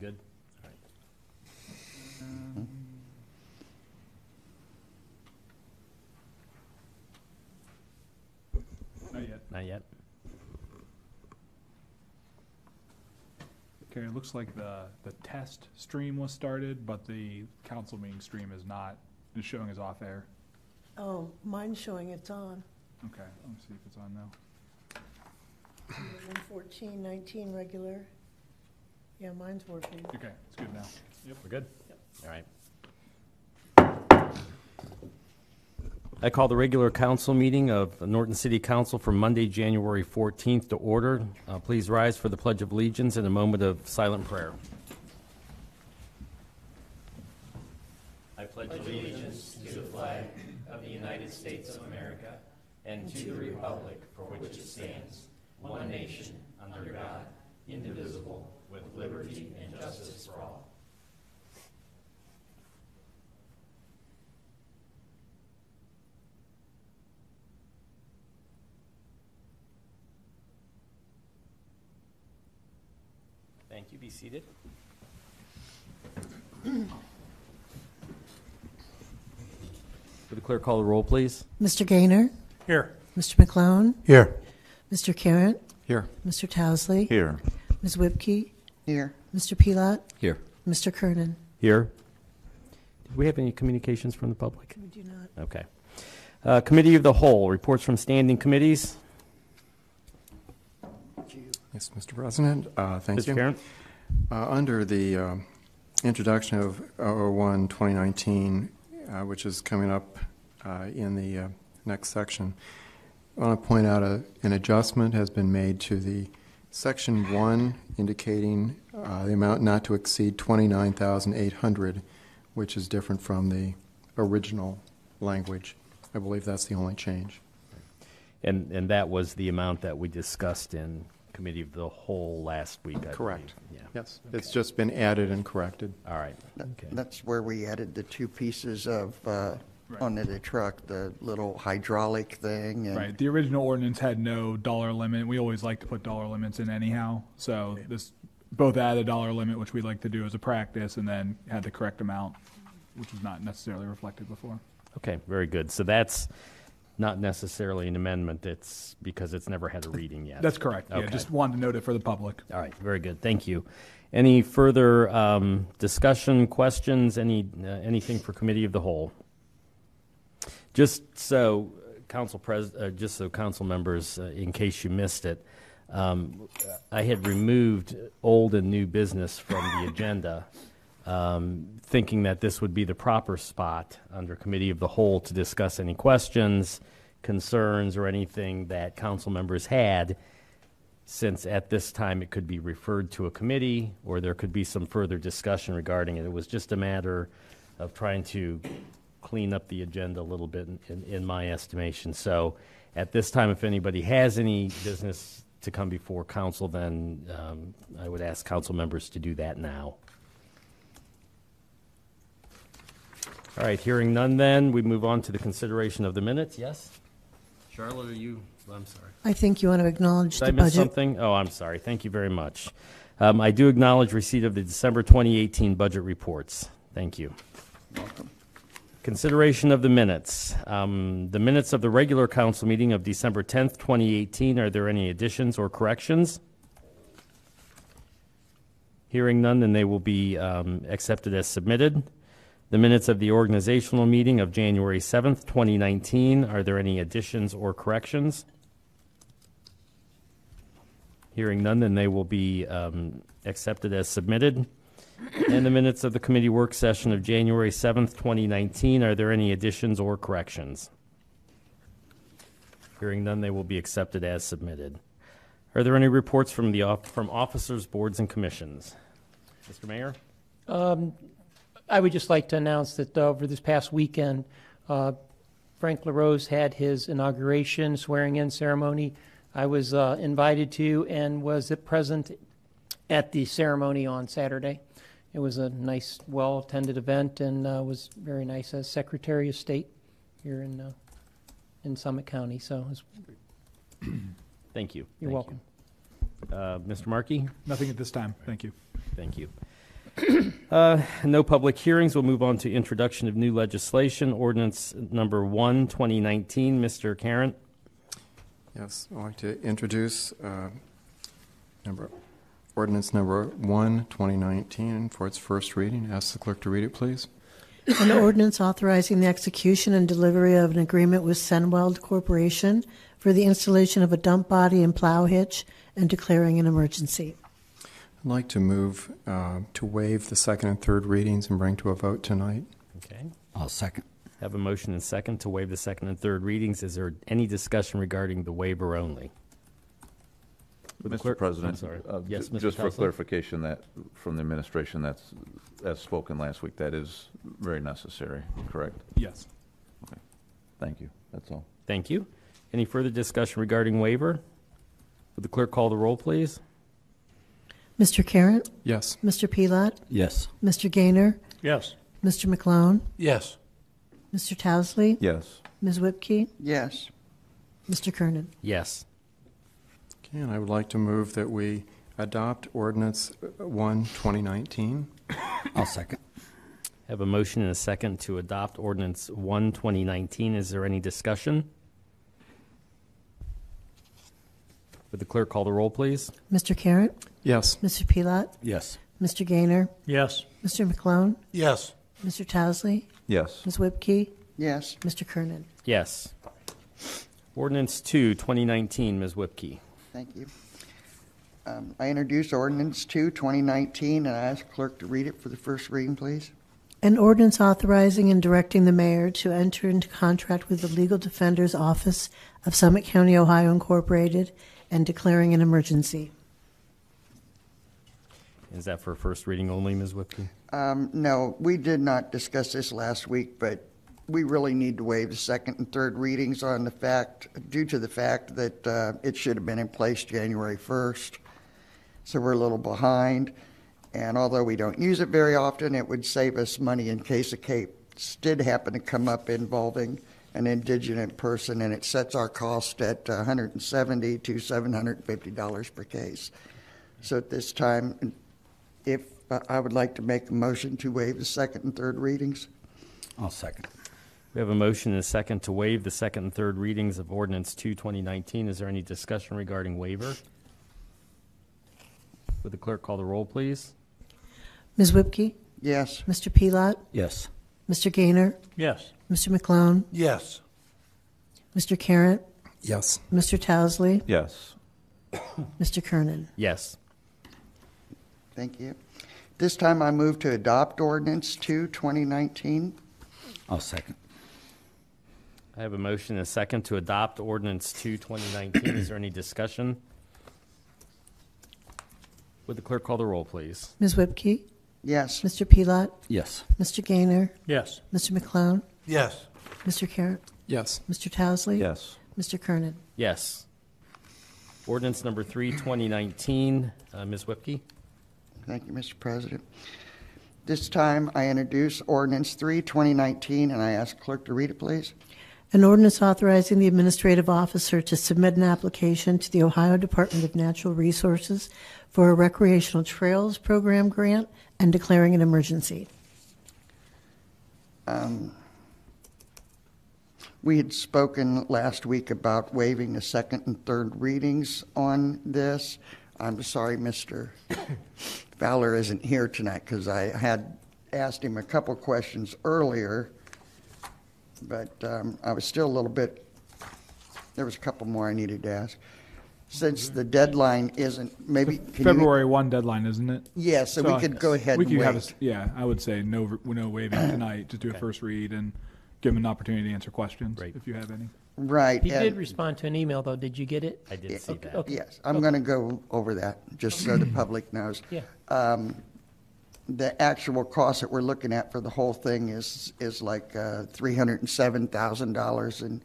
good? All right. Not yet. Not yet? Okay, it looks like the test stream was started, but the council meeting stream is not. It's showing as off air. Oh, mine's showing it's on. Okay, let me see if it's on now. 14, 19 regular. Yeah, mine's working. Okay, it's good now. Yep. We're good? Yep. All right. I call the regular council meeting of the Norton City Council for Monday, January 14th to order. Please rise for the Pledge of Allegiance and a moment of silent prayer. I pledge allegiance to the flag of the United States of America and to the republic for which it stands, one nation, under God, indivisible, with liberty and justice for all. Thank you. Be seated. Would the clerk call the roll, please? Mr. Gaynor? Here. Mr. McClone? Here. Mr. Carrot? Here. Mr. Towsley? Here. Ms. Whipke? Here. Mr. Pilat? Here. Mr. Kernan? Here. Did we have any communications from the public? We do not. Okay. Committee of the Whole, reports from standing committees. Yes, Mr. President. Thank you. Mr. Karen? Under the introduction of OO1-2019, which is coming up in the next section, I want to point out an adjustment has been made to the Section 1 indicating the amount not to exceed $29,800, which is different from the original language. I believe that's the only change. And that was the amount that we discussed in Committee of the Whole last week, I Correct. believe. Yeah. Yes. Okay. It's just been added and corrected. All right. Okay. That's where we added the two pieces of, Right. onto the truck, the little hydraulic thing. And Right. The original ordinance had no dollar limit. We always like to put dollar limits in anyhow. So this both add a dollar limit, which we like to do as a practice, and then had the correct amount, which was not necessarily reflected before. Okay, very good. So that's not necessarily an amendment. It's because it's never had a reading yet. That's correct. Okay. Yeah, just wanted to note it for the public. All right, very good. Thank you. Any further discussion, questions, anything for Committee of the Whole? Just so council members, in case you missed it, I had removed old and new business from the agenda, thinking that this would be the proper spot under Committee of the Whole to discuss any questions, concerns, or anything that council members had, since at this time it could be referred to a committee or there could be some further discussion regarding it. It was just a matter of trying to clean up the agenda a little bit in my estimation. So at this time, if anybody has any business to come before council, then I would ask council members to do that now. All right, hearing none then, we move on to the consideration of the minutes. Yes? Charlotte, are you? I'm sorry. I think you want to acknowledge Did the I miss budget. something? Oh, I'm sorry. Thank you very much. I do acknowledge receipt of the December 2018 budget reports. Thank you. welcome. Consideration of the minutes. The minutes of the regular council meeting of December 10th, 2018. Are there any additions or corrections? Hearing none, then they will be accepted as submitted. The minutes of the organizational meeting of January 7th, 2019. Are there any additions or corrections? Hearing none, then they will be accepted as submitted. And the minutes of the committee work session of January 7th, 2019. Are there any additions or corrections? Hearing none, they will be accepted as submitted. Are there any reports from from officers, boards, and commissions? Mr. Mayor? I would just like to announce that over this past weekend, Frank LaRose had his inauguration swearing-in ceremony. I was invited to and was present at the ceremony on Saturday. It was a nice, well-attended event and was very nice as Secretary of State here in Summit County. So it was, Thank you. you're Thank welcome. you. Mr. Markey? Nothing at this time. Thank you. Thank you. No public hearings. We'll move on to introduction of new legislation. Ordinance number 1, 2019. Mr. Karen. Yes, I'd like to introduce ordinance number 1, 2019 for its first reading. Ask the clerk to read it, please. An ordinance authorizing the execution and delivery of an agreement with Senweld Corporation for the installation of a dump body and plow hitch and declaring an emergency. I'd like to move to waive the second and third readings and bring to a vote tonight. Okay. I'll second. Have a motion and second to waive the second and third readings. Is there any discussion regarding the waiver only? Would the Mr. clerk- President, I'm sorry. Yes, Mr. just for Towsley? clarification, that from the administration, that's as spoken last week, that is very necessary, correct? Yes. Thank you. That's all. Thank you. Any further discussion regarding waiver? Would the clerk call the roll, please? Mr. Carratt, Yes. Mr. Pelot, Yes. Mr. Gaynor, Yes. Mr. McClone, Yes. Mr. Towsley, Yes. Ms. Whipke, Yes. Mr. Kernan. Yes. Okay, and I would like to move that we adopt ordinance 1, 2019. I'll second. Have a motion and a second to adopt ordinance 1, 2019. Is there any discussion? Would the clerk call the roll, please? Mr. Carratt, Yes. Mr. Pelot, Yes. Mr. Gaynor, Yes. Mr. McClone, Yes. Mr. Towsley, Yes. Ms. Whipke, Yes. Mr. Kernan. Yes. Ordinance 2, 2019. Ms. Whipke. Thank you. I introduce ordinance 2, 2019, and I ask clerk to read it for the first reading, please. An ordinance authorizing and directing the mayor to enter into contract with the Legal Defender's Office of Summit County, Ohio Incorporated, and declaring an emergency. Is that for first reading only, Ms. Whipke? No, we did not discuss this last week, but we really need to waive the second and third readings on the fact, due to the fact that it should have been in place January 1st. So we're a little behind. And although we don't use it very often, it would save us money in case a case did happen to come up involving an indigent person, and it sets our cost at $170 to $750 per case. So at this time, if I would like to make a motion to waive the second and third readings. I'll second. We have a motion and a second to waive the second and third readings of ordinance 2, 2019. Is there any discussion regarding waiver? Would the clerk call the roll, please? Ms. Whipke, Yes. Mr. Pelot, Yes. Mr. Gaynor, Yes. Mr. McClone, Yes. Mr. Carratt, Yes. Mr. Towsley, Yes. Mr. Kernan. Yes. Thank you. This time I move to adopt ordinance 2, 2019. I'll second. I have a motion and a second to adopt ordinance 2, 2019. Is there any discussion? Would the clerk call the roll, please? Ms. Whipke, Yes. Mr. Pelot, Yes. Mr. Gaynor, Yes. Mr. McClone, Yes. Mr. Carratt, Yes. Mr. Towsley, Yes. Mr. Kernan. Yes. Ordinance number 3, 2019. Ms. Whipke? Thank you, Mr. President. This time I introduce ordinance 3, 2019, and I ask clerk to read it, please. An ordinance authorizing the administrative officer to submit an application to the Ohio Department of Natural Resources for a recreational trails program grant and declaring an emergency. We had spoken last week about waiving the second and third readings on this. I'm sorry, Mr. Fowler isn't here tonight because I had asked him a couple questions earlier, but I was still a little bit, there was a couple more I needed to ask. Since the deadline isn't, maybe, can you? February 1 deadline, isn't it? Yeah, so we could go ahead we and could have wait. yeah, I would say no waiving tonight. Just do a Okay. first read and give them an opportunity to answer questions Great. if you have any. Right. He and- did respond to an email, though. Did you get it? I did see that. Okay. Yes, I'm going to go over that, just so the public knows. Yeah. The actual cost that we're looking at for the whole thing is like $307,000 and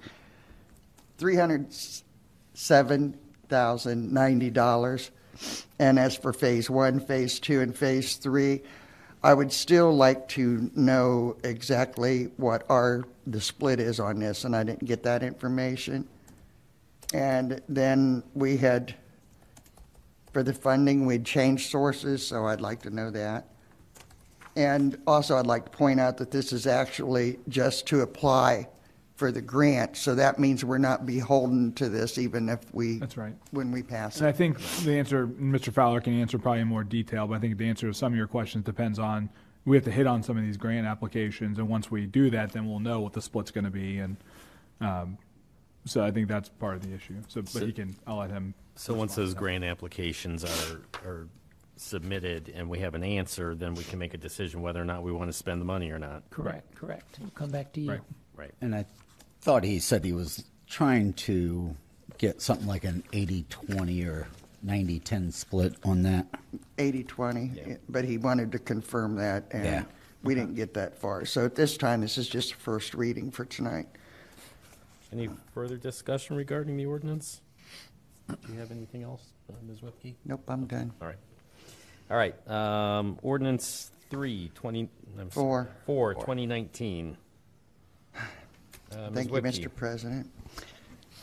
$307,090. And as for phase 1, phase 2, and phase 3, I would still like to know exactly what the split is on this, and I didn't get that information. And then we had, for the funding, we'd changed sources, so I'd like to know that. And also, I'd like to point out that this is actually just to apply for the grant, so that means we're not beholden to this even if we, That's right. when we pass And I it. think the answer, Mr. Fowler can answer probably in more detail, but I think the answer to some of your questions depends on, we have to hit on some of these grant applications, and once we do that, then we'll know what the split's going to be, and so I think that's part of the issue. So, but he can, I'll let him. So once those grant applications are submitted and we have an answer, then we can make a decision whether or not we want to spend the money or not. Correct. We'll come back to you. Right. Right. And I thought he said he was trying to get something like an 80-20 or 90-10 split on that. 80/20, but he wanted to confirm that, and Yeah. we didn't get that far. So at this time, this is just a first reading for tonight. Any further discussion regarding the ordinance? Do you have anything else, Ms. Whipke? Nope, I'm done. All right. All right. Ordinance 2019. Thank you, Mr. President.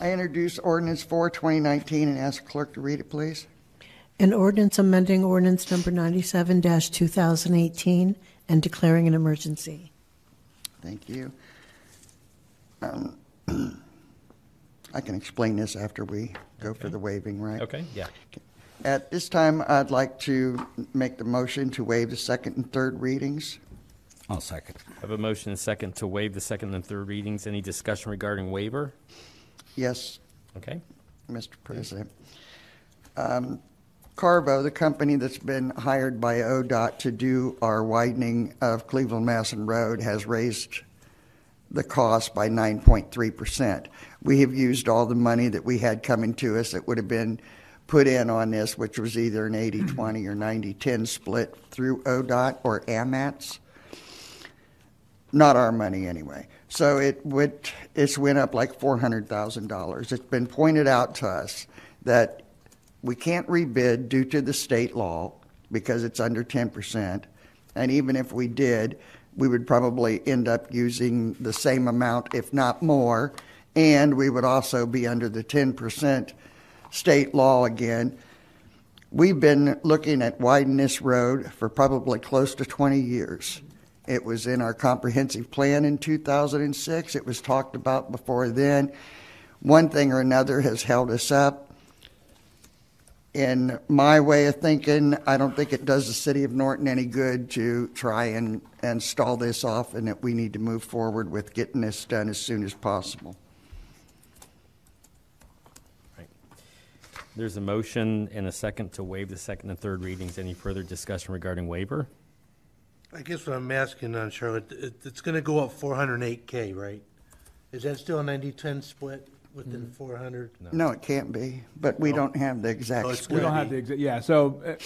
I introduce ordinance 4, 2019, and ask the clerk to read it, please. An ordinance amending ordinance number 97-2018 and declaring an emergency. Thank you. I can explain this after we go for the waiving, right? Okay, yeah. At this time, I'd like to make the motion to waive the second and third readings. I'll second. I have a motion and a second to waive the second and third readings. Any discussion regarding waiver? Yes, Okay. Mr. President. Carvo, the company that's been hired by ODOT to do our widening of Cleveland-Masson Road, has raised the cost by 9.3%. We have used all the money that we had coming to us that would have been put in on this, which was either an 80-20 or 90-10 split through ODOT or AMATS. Not our money anyway. So it's went up like $400,000. It's been pointed out to us that we can't rebid due to the state law because it's under 10%. And even if we did, we would probably end up using the same amount, if not more. And we would also be under the 10% state law again. We've been looking at widening this road for probably close to 20 years. It was in our comprehensive plan in 2006. It was talked about before then. One thing or another has held us up. In my way of thinking, I don't think it does the city of Norton any good to try and stall this off, and that we need to move forward with getting this done as soon as possible. Right. There's a motion and a second to waive the second and third readings. Any further discussion regarding waiver? I guess what I'm asking on Charlotte, it's going to go up 408K, right? Is that still a 90-10 split within 400? No, it can't be, but we don't have the exact Oh, it's split. We don't Gonna have the exact, yeah, so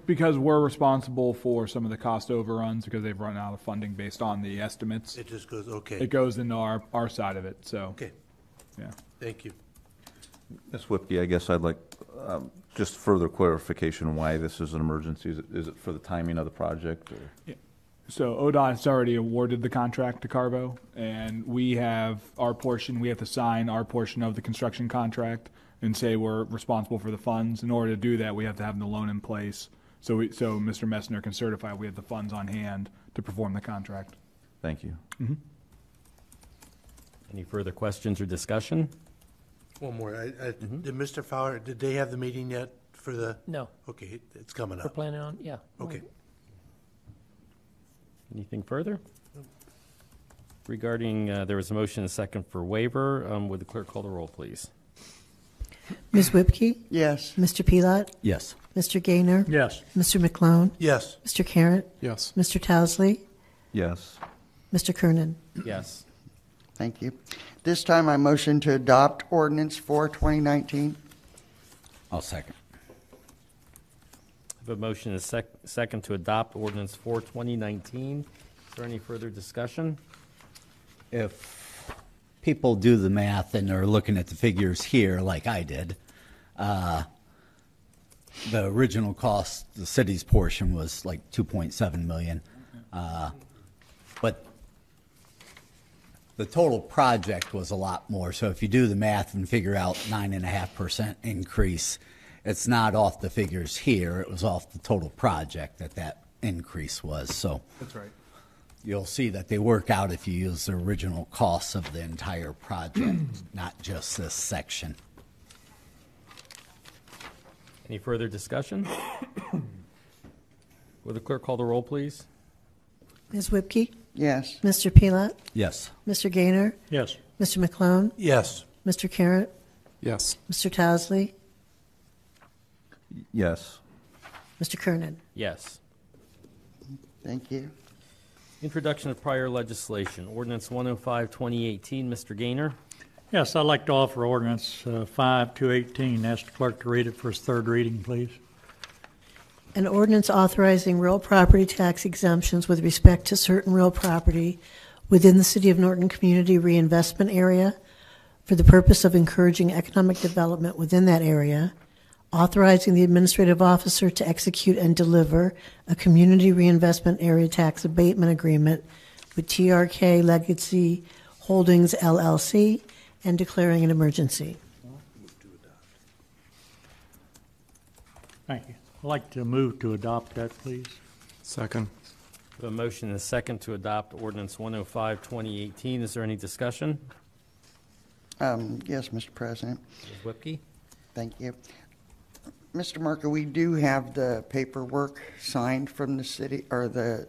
because we're responsible for some of the cost overruns because they've run out of funding based on the estimates. It just goes, okay. It goes into our side of it, so, Okay, yeah. thank you. Ms. Whipke, I guess I'd like just further clarification why this is an emergency. Is it for the timing of the project? Or? Yeah. So ODOT's already awarded the contract to Carvo, and we have our portion. We have to sign our portion of the construction contract and say we're responsible for the funds. In order to do that, we have to have the loan in place. So Mr. Messner can certify we have the funds on hand to perform the contract. Thank you. Any further questions or discussion? One more. Did Mr. Fowler, did they have the meeting yet for the? No, Okay, it's coming we're up. planning on, yeah. Okay. Anything further? Regarding, there was a motion and a second for waiver. Would the clerk call the roll, please? Ms. Whipke? Yes. Mr. Pelot? Yes. Mr. Gaynor? Yes. Mr. McClone? Yes. Mr. Carratt? Yes. Mr. Towsley? Yes. Mr. Kernan? Yes. Thank you. This time I motion to adopt ordinance 4, 2019. I'll second. I have a motion and a second to adopt ordinance 4, 2019. Is there any further discussion? If people do the math and are looking at the figures here like I did, the original cost, the city's portion was like 2.7 million. But the total project was a lot more. So if you do the math and figure out 9.5% increase, it's not off the figures here. It was off the total project that increase was. So That's right. you'll see that they work out if you use the original costs of the entire project, not just this section. Any further discussion? Will the clerk call the roll, please? Ms. Whipke? Yes. Mr. Pelot? Yes. Mr. Gaynor? Yes. Mr. McClone? Yes. Mr. Carrot? Yes. Mr. Towesley? Yes. Mr. Kernan? Yes. Thank you. Introduction of prior legislation, Ordinance 105, 2018. Mr. Gaynor? Yes, I'd like to offer ordinance 5-218. Ask the clerk to read it for its third reading, please. An ordinance authorizing real property tax exemptions with respect to certain real property within the City of Norton Community Reinvestment Area for the purpose of encouraging economic development within that area, authorizing the administrative officer to execute and deliver a community reinvestment area tax abatement agreement with TRK Legacy Holdings LLC and declaring an emergency. Thank you. I'd like to move to adopt that, please. Second. We have a motion and a second to adopt Ordinance 105, 2018. Is there any discussion? Yes, Mr. President. Ms. Whipke? Thank you. Mr. Marker, we do have the paperwork signed from the city, or the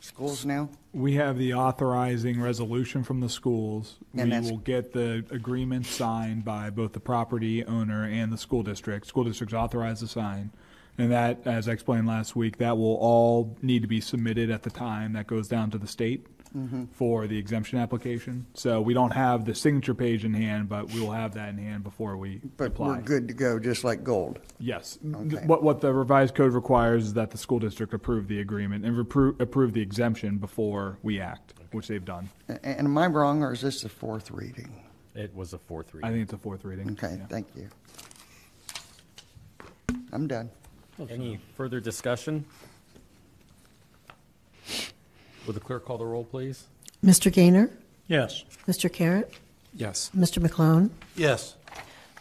schools now? We have the authorizing resolution from the schools. And We that's- will get the agreement signed by both the property owner and the school district. School district's authorized to sign. And that, as I explained last week, that will all need to be submitted at the time that goes down to the state for the exemption application. So we don't have the signature page in hand, but we will have that in hand before we But apply. we're good to go, just like gold. Yes. Okay. What the revised code requires is that the school district approve the agreement and approve the exemption before we act, which they've done. And am I wrong, or is this the fourth reading? It was a fourth I reading. think it's a fourth reading. Okay, Yeah. thank you. I'm done. Any further discussion? Will the clerk call the roll, please? Mr. Gaynor? Yes. Mr. Carrot? Yes. Mr. McClone? Yes.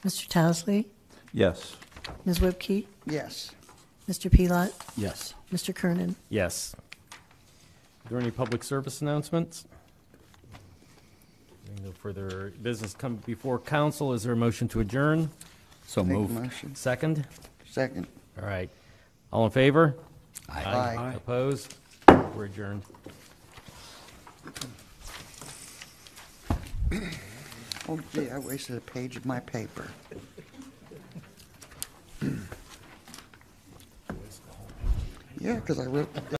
Mr. Towesley? Yes. Ms. Whipke? Yes. Mr. Pelot? Yes. Mr. Kernan? Yes. Are there any public service announcements? No further business come before council. Is there a motion to adjourn? So Make a moved. motion. Second? Second. All right. All in favor? Aye. Opposed? We're adjourned. Oh, gee, I wasted a page of my paper. Yeah, because I wrote